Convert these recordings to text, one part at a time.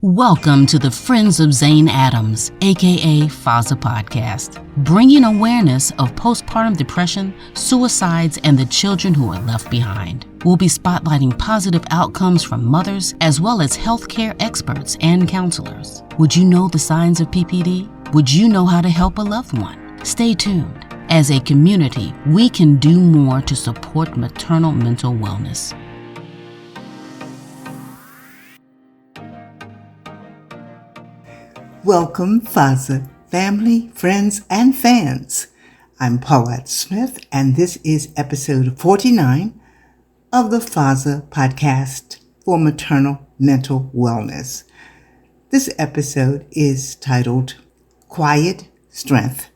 Welcome to the Friends of Zane Adams, aka FOZA podcast, bringing awareness of postpartum depression, suicides, and the children who are left behind. We'll be spotlighting positive outcomes from mothers as well as healthcare experts and counselors. Would you know the signs of PPD? Would you know how to help a loved one? Stay tuned. As a community, we can do more to support maternal mental wellness. Welcome, FOZA family, friends, and fans. I'm Paulette Smith, and this is episode 49 of the FOZA podcast for maternal mental wellness. This episode is titled Quiet Strength: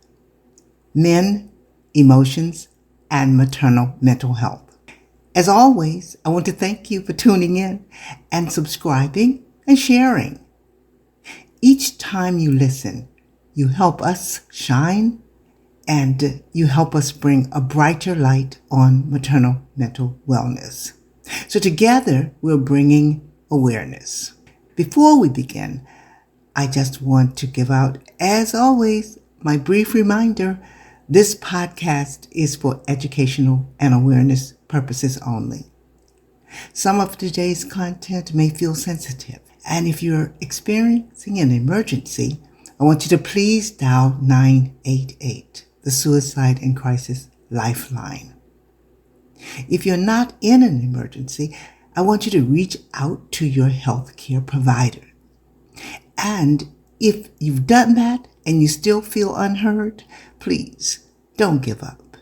Men, Emotions, and Maternal Mental Health. As always, I want to thank you for tuning in and subscribing and sharing. Each time you listen, you help us shine and you help us bring a brighter light on maternal mental wellness. So together, we're bringing awareness. Before we begin, I just want to give out, as always, my brief reminder: this podcast is for educational and awareness purposes only. Some of today's content may feel sensitive, and if you're experiencing an emergency, I want you to please dial 988, the Suicide and Crisis Lifeline. If you're not in an emergency, I want you to reach out to your healthcare provider. And if you've done that and you still feel unheard, please don't give up.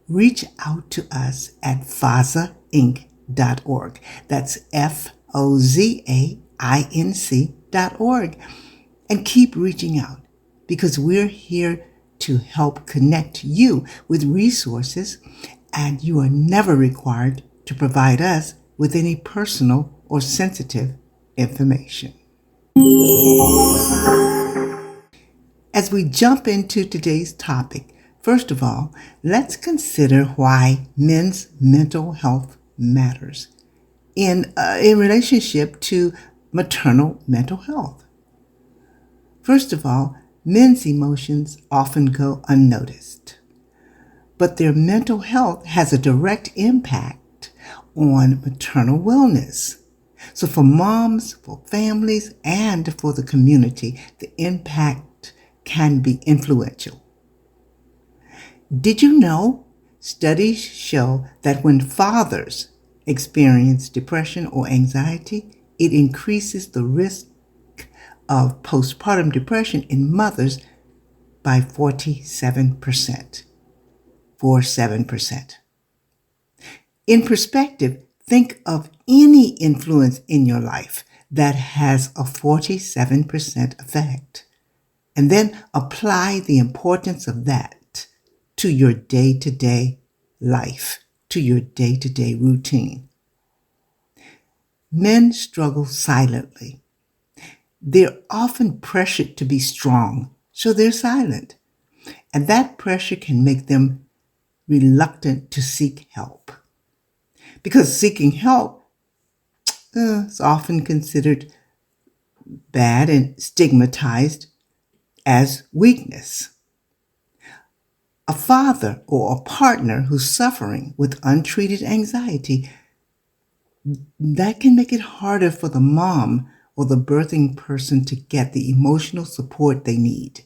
Reach out to us at FOZAinc.org. That's FOZAinc.org, and keep reaching out, because we're here to help connect you with resources, and you are never required to provide us with any personal or sensitive information. As we jump into today's topic, first of all, let's consider why men's mental health matters in relationship to maternal mental health. First of all, men's emotions often go unnoticed, but their mental health has a direct impact on maternal wellness. So for moms, for families, and for the community, the impact can be influential. Did you know? Studies show that when fathers experience depression or anxiety, it increases the risk of postpartum depression in mothers by 47%. 47%. In perspective, think of any influence in your life that has a 47% effect, and then apply the importance of that to your day-to-day life, to your day-to-day routine. Men struggle silently. They're often pressured to be strong, so they're silent. And that pressure can make them reluctant to seek help. Because seeking help is often considered bad and stigmatized as weakness. A father or a partner who's suffering with untreated anxiety, that can make it harder for the mom or the birthing person to get the emotional support they need.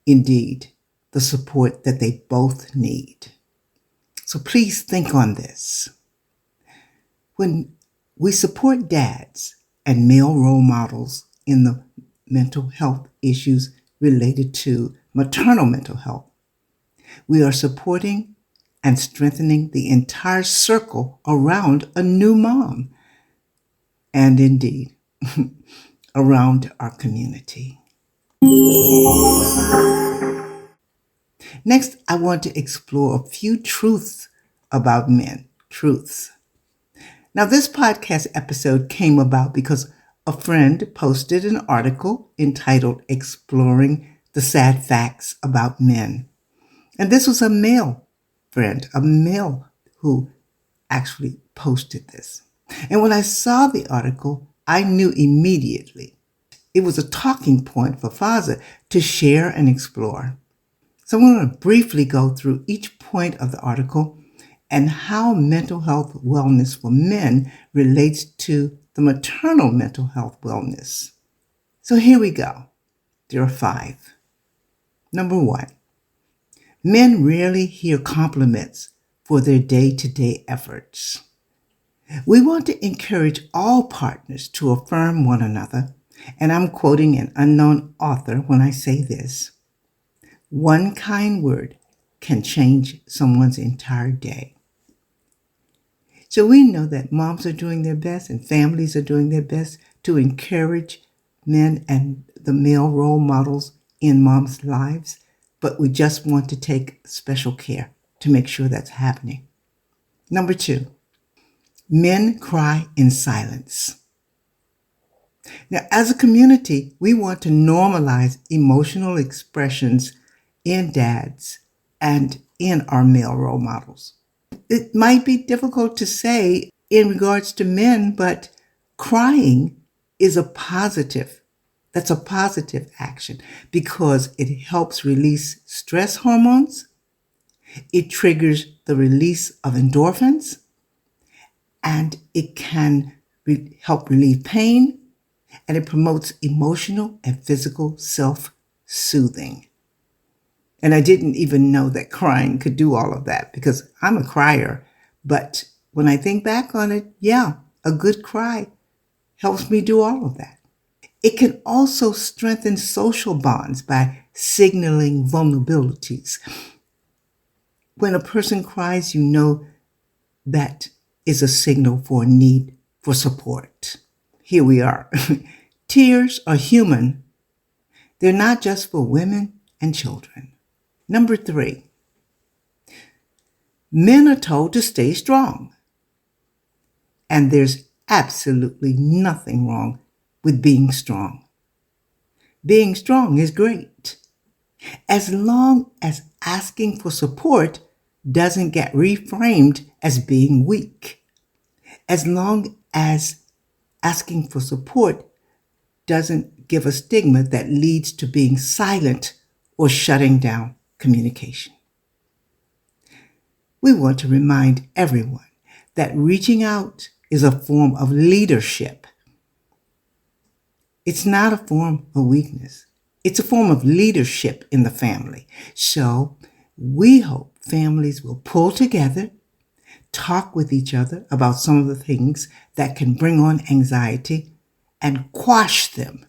Indeed, the support that they both need. So please think on this. When we support dads and male role models in the mental health issues related to maternal mental health, we are supporting and strengthening the entire circle around a new mom, and indeed, around our community. Next, I want to explore a few truths about men. Truths. Now, this podcast episode came about because a friend posted an article entitled "Exploring the Sad Facts About Men." And this was a male friend, a male who actually posted this. And when I saw the article, I knew immediately It was a talking point for FOZA to share and explore. So I'm going to briefly go through each point of the article and how mental health wellness for men relates to the maternal mental health wellness. So here we go. There are 5. Number 1, men rarely hear compliments for their day-to-day efforts. We want to encourage all partners to affirm one another, and I'm quoting an unknown author when I say this. One kind word can change someone's entire day. So we know that moms are doing their best and families are doing their best to encourage men and the male role models in moms' lives, but we just want to take special care to make sure that's happening. Number 2, men cry in silence. Now, as a community, we want to normalize emotional expressions in dads and in our male role models. It might be difficult to say in regards to men, but crying is a positive. That's a positive action because it helps release stress hormones. It triggers the release of endorphins, and it can help relieve pain, and it promotes emotional and physical self-soothing. And I didn't even know that crying could do all of that because I'm a crier. But when I think back on it, yeah, a good cry helps me do all of that. It can also strengthen social bonds by signaling vulnerabilities. When a person cries, you know that is a signal for a need for support. Here we are. Tears are human. They're not just for women and children. Number 3, men are told to stay strong. And there's absolutely nothing wrong with being strong. Being strong is great, as long as asking for support doesn't get reframed as being weak. As long as asking for support doesn't give a stigma that leads to being silent or shutting down communication. We want to remind everyone that reaching out is a form of leadership. It's not a form of weakness. It's a form of leadership in the family. So we hope families will pull together, talk with each other about some of the things that can bring on anxiety, and quash them.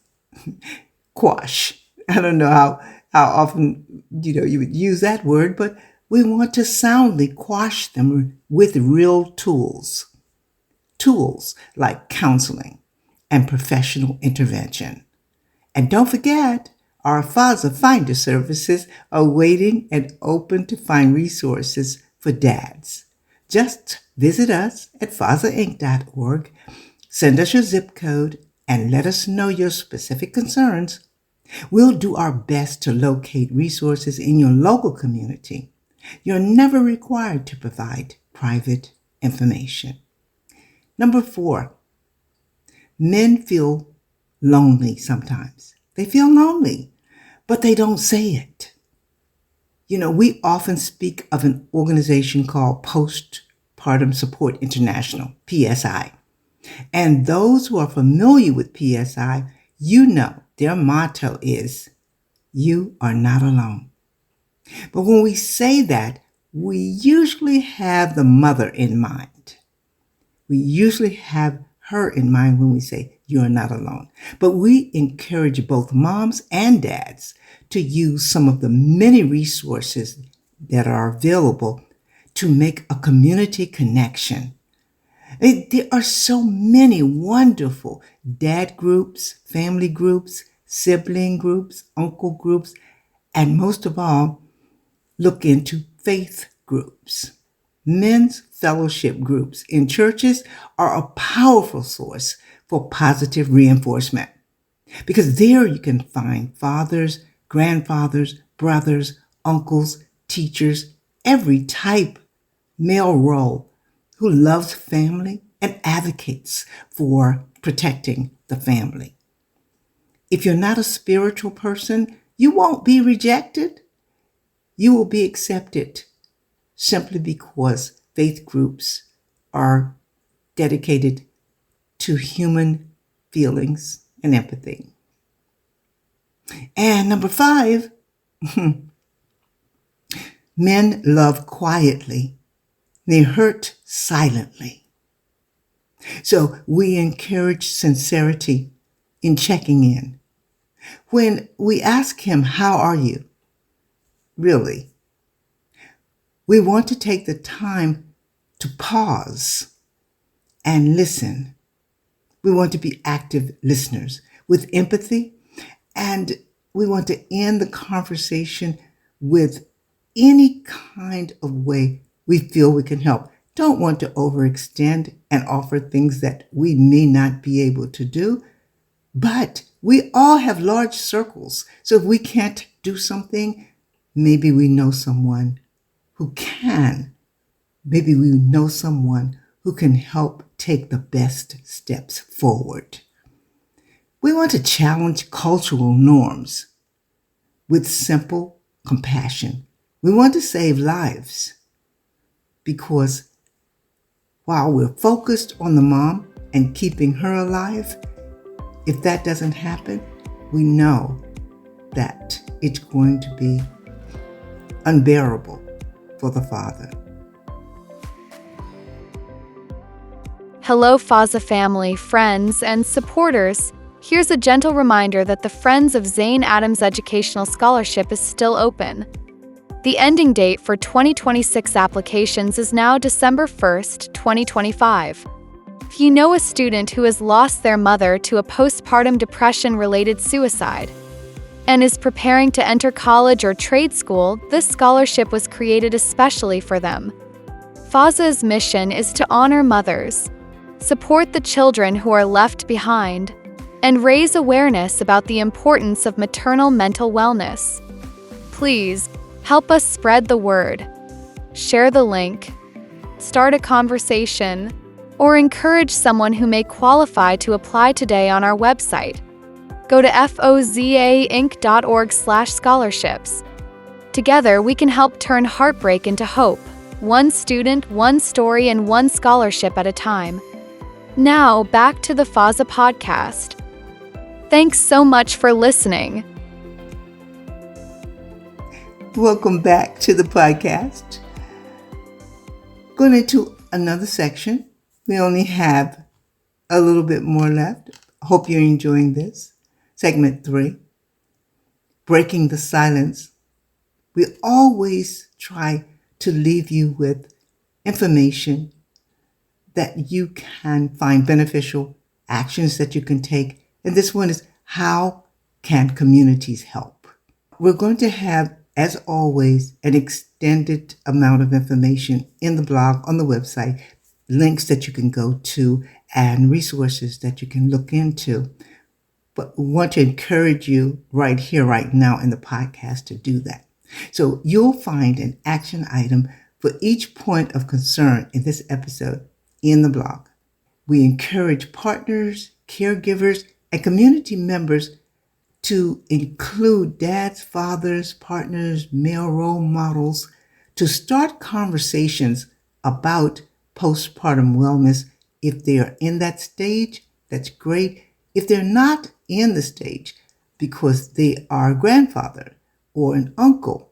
Quash. I don't know how often you would use that word, but we want to soundly quash them with real tools. Tools like counseling and professional intervention. And don't forget, our FOZA Finder services are waiting and open to find resources for dads. Just visit us at fozainc.org, send us your zip code, and let us know your specific concerns. We'll do our best to locate resources in your local community. You're never required to provide private information. Number 4, men feel lonely sometimes. They feel lonely, but they don't say it. We often speak of an organization called Postpartum Support International, PSI. And those who are familiar with PSI, their motto is, "You are not alone." But when we say that, we usually have the mother in mind. We usually have her in mind when we say, "You are not alone." But we encourage both moms and dads to use some of the many resources that are available to make a community connection. There are so many wonderful dad groups, family groups, sibling groups, uncle groups, and most of all, look into faith groups. Men's fellowship groups in churches are a powerful source for positive reinforcement because there you can find fathers, grandfathers, brothers, uncles, teachers, every type male role who loves family and advocates for protecting the family. If you're not a spiritual person, you won't be rejected. You will be accepted simply because faith groups are dedicated to human feelings and empathy. And number 5, men love quietly. They hurt silently. So we encourage sincerity in checking in. When we ask him, "How are you?" Really, we want to take the time to pause and listen. We want to be active listeners with empathy, and we want to end the conversation with any kind of way we feel we can help. Don't want to overextend and offer things that we may not be able to do, but we all have large circles. So if we can't do something, maybe we know someone who can. Maybe we know someone who can help take the best steps forward. We want to challenge cultural norms with simple compassion. We want to save lives because while we're focused on the mom and keeping her alive, if that doesn't happen, we know that it's going to be unbearable for the father. Hello, FOZA family, friends, and supporters. Here's a gentle reminder that the Friends of Zane Adams Educational Scholarship is still open. The ending date for 2026 applications is now December 1st, 2025. If you know a student who has lost their mother to a postpartum depression-related suicide and is preparing to enter college or trade school, this scholarship was created especially for them. FOZA's mission is to honor mothers, support the children who are left behind, and raise awareness about the importance of maternal mental wellness. Please, help us spread the word. Share the link, start a conversation, or encourage someone who may qualify to apply today on our website. Go to fozainc.org/scholarships. Together, we can help turn heartbreak into hope, one student, one story, and one scholarship at a time. Now, back to the FOZA podcast. Thanks so much for listening. Welcome back to the podcast. Going into another section. We only have a little bit more left. Hope you're enjoying this. Segment 3, breaking the silence. We always try to leave you with information that you can find beneficial, actions that you can take. And this one is, how can communities help? We're going to have, as always, an extended amount of information in the blog, on the website, links that you can go to, and resources that you can look into. But we want to encourage you right here, right now in the podcast to do that. So you'll find an action item for each point of concern in this episode in the blog. We encourage partners, caregivers, and community members to include dads, fathers, partners, male role models to start conversations about postpartum wellness. If they are in that stage, that's great. If they're not in the stage because they are a grandfather or an uncle,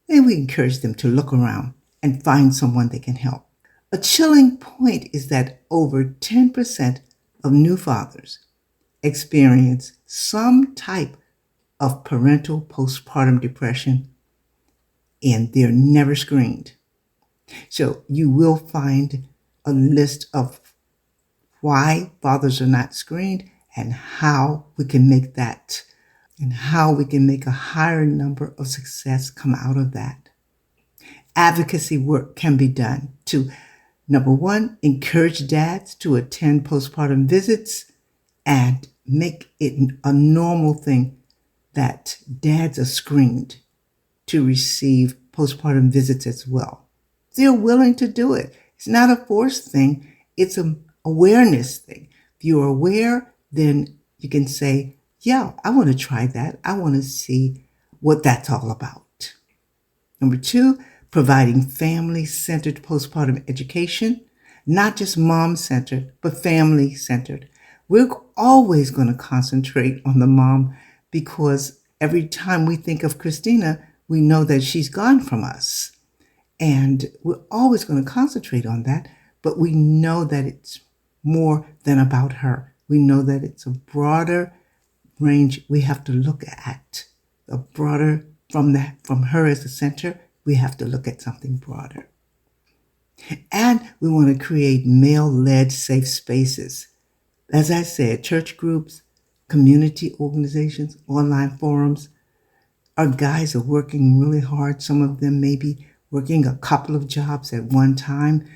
then we encourage them to look around and find someone that can help. A chilling point is that over 10% of new fathers experience some type of parental postpartum depression, and they're never screened. So you will find a list of why fathers are not screened and how we can make that, and how we can make a higher number of success come out of that. Advocacy work can be done to, number one, encourage dads to attend postpartum visits and make it a normal thing that dads are screened to receive postpartum visits as well. They're willing to do it. It's not a forced thing. It's an awareness thing. If you're aware, then you can say, yeah, I want to try that. I want to see what that's all about. Number 2, providing family-centered postpartum education, not just mom-centered, but family-centered. We're always going to concentrate on the mom because every time we think of Christina, we know that she's gone from us. And we're always going to concentrate on that, but we know that it's more than about her. We know that it's a broader range we have to look at. A broader, from her as the center, we have to look at something broader. And we want to create male-led safe spaces. As I said, church groups, community organizations, online forums. Our guys are working really hard. Some of them may be working a couple of jobs at one time.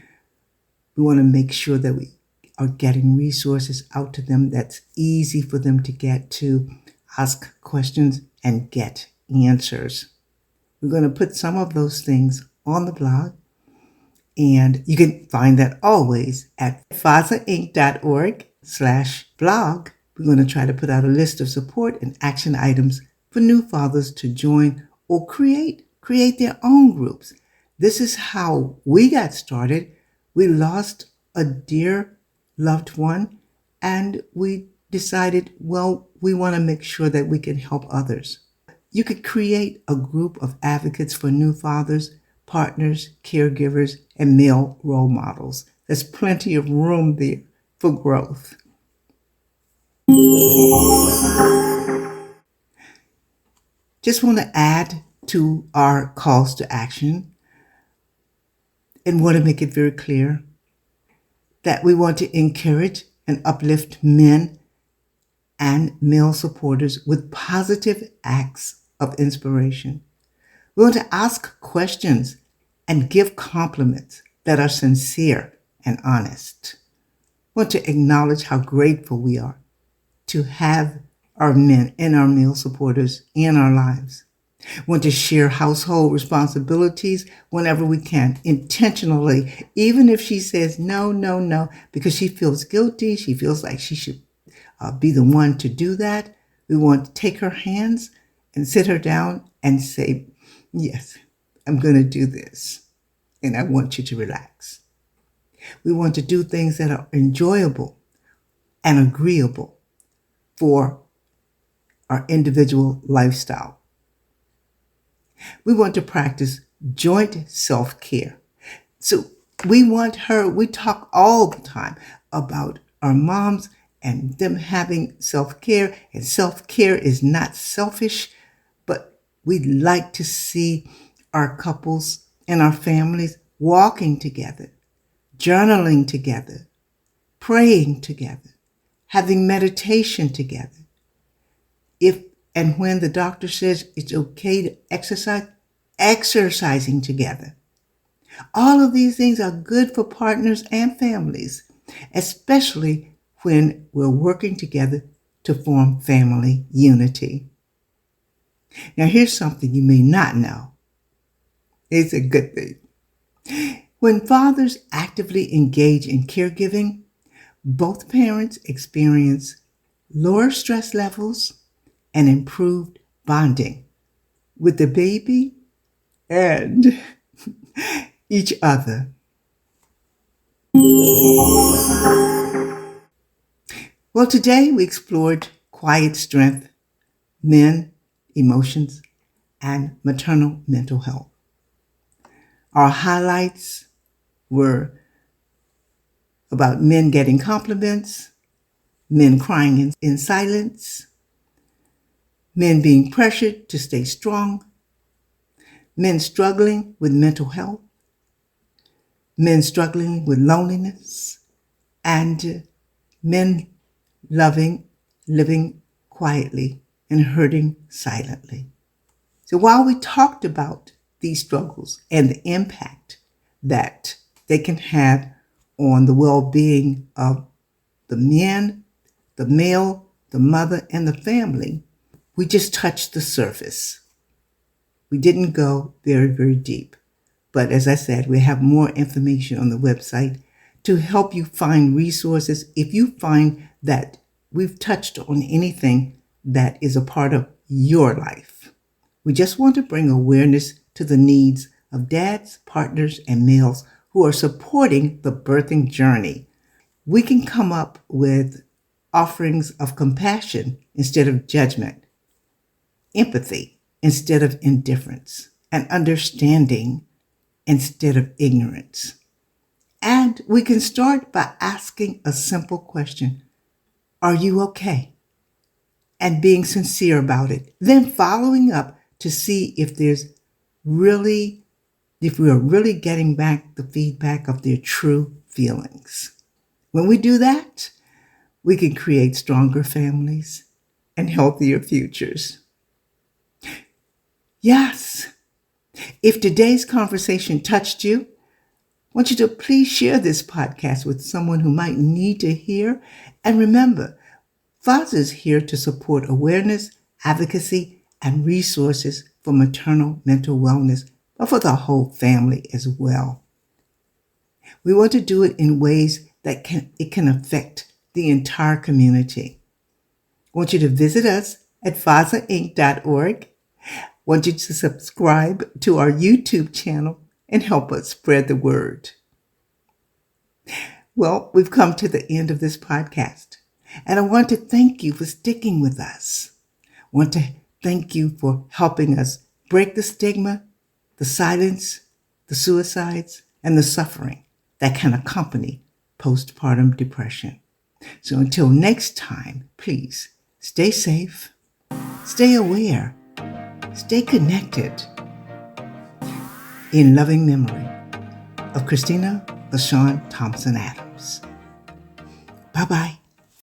We want to make sure that we are getting resources out to them that's easy for them to get to, ask questions, and get answers. We're going to put some of those things on the blog, and you can find that always at fozainc.org/blog. We're going to try to put out a list of support and action items for new fathers to join or create their own groups. This is how we got started. We lost a dear loved one, and we decided, well, we want to make sure that we can help others. You could create a group of advocates for new fathers, partners, caregivers, and male role models. There's plenty of room there for growth. Just want to add to our calls to action and want to make it very clear that we want to encourage and uplift men and male supporters with positive acts of inspiration. We want to ask questions and give compliments that are sincere and honest. We want to acknowledge how grateful we are to have our men and our male supporters in our lives. We want to share household responsibilities whenever we can, intentionally, even if she says no, because she feels guilty, she feels like she should be the one to do that. We want to take her hands and sit her down and say, yes, I'm going to do this, and I want you to relax. We want to do things that are enjoyable and agreeable for our individual lifestyle. We want to practice joint self-care. So we talk all the time about our moms and them having self-care, and self-care is not selfish, but we'd like to see our couples and our families walking together, journaling together, praying together, having meditation together. If and when the doctor says it's okay to exercise, exercising together. All of these things are good for partners and families, especially when we're working together to form family unity. Now, here's something you may not know. It's a good thing. When fathers actively engage in caregiving, both parents experience lower stress levels and improved bonding with the baby and each other. Well, today we explored quiet strength, men, emotions, and maternal mental health. Our highlights were about men getting compliments, men crying in silence, men being pressured to stay strong, men struggling with mental health, men struggling with loneliness, and men living quietly and hurting silently. So while we talked about these struggles and the impact that they can have on the well-being of the men, the male, the mother, and the family, we just touched the surface. We didn't go very, very deep. But as I said, we have more information on the website to help you find resources. If you find that we've touched on anything that is a part of your life. We just want to bring awareness to the needs of dads, partners, and males who are supporting the birthing journey. We can come up with offerings of compassion instead of judgment, empathy instead of indifference, and understanding instead of ignorance. And we can start by asking a simple question: are you okay? And being sincere about it. Then following up to see if we are really getting back the feedback of their true feelings. When we do that, we can create stronger families and healthier futures. Yes, if today's conversation touched you, I want you to please share this podcast with someone who might need to hear. And remember, FOZA is here to support awareness, advocacy, and resources for maternal mental wellness, but for the whole family as well. We want to do it in ways that it can affect the entire community. I want you to visit us at FOZAinc.org. I want you to subscribe to our YouTube channel and help us spread the word. Well, we've come to the end of this podcast, and I want to thank you for sticking with us. I want to thank you for helping us break the stigma, the silence, the suicides, and the suffering that can accompany postpartum depression. So until next time, please stay safe, stay aware, stay connected. In loving memory of Christina LaShawn Thompson Adams. Bye-bye.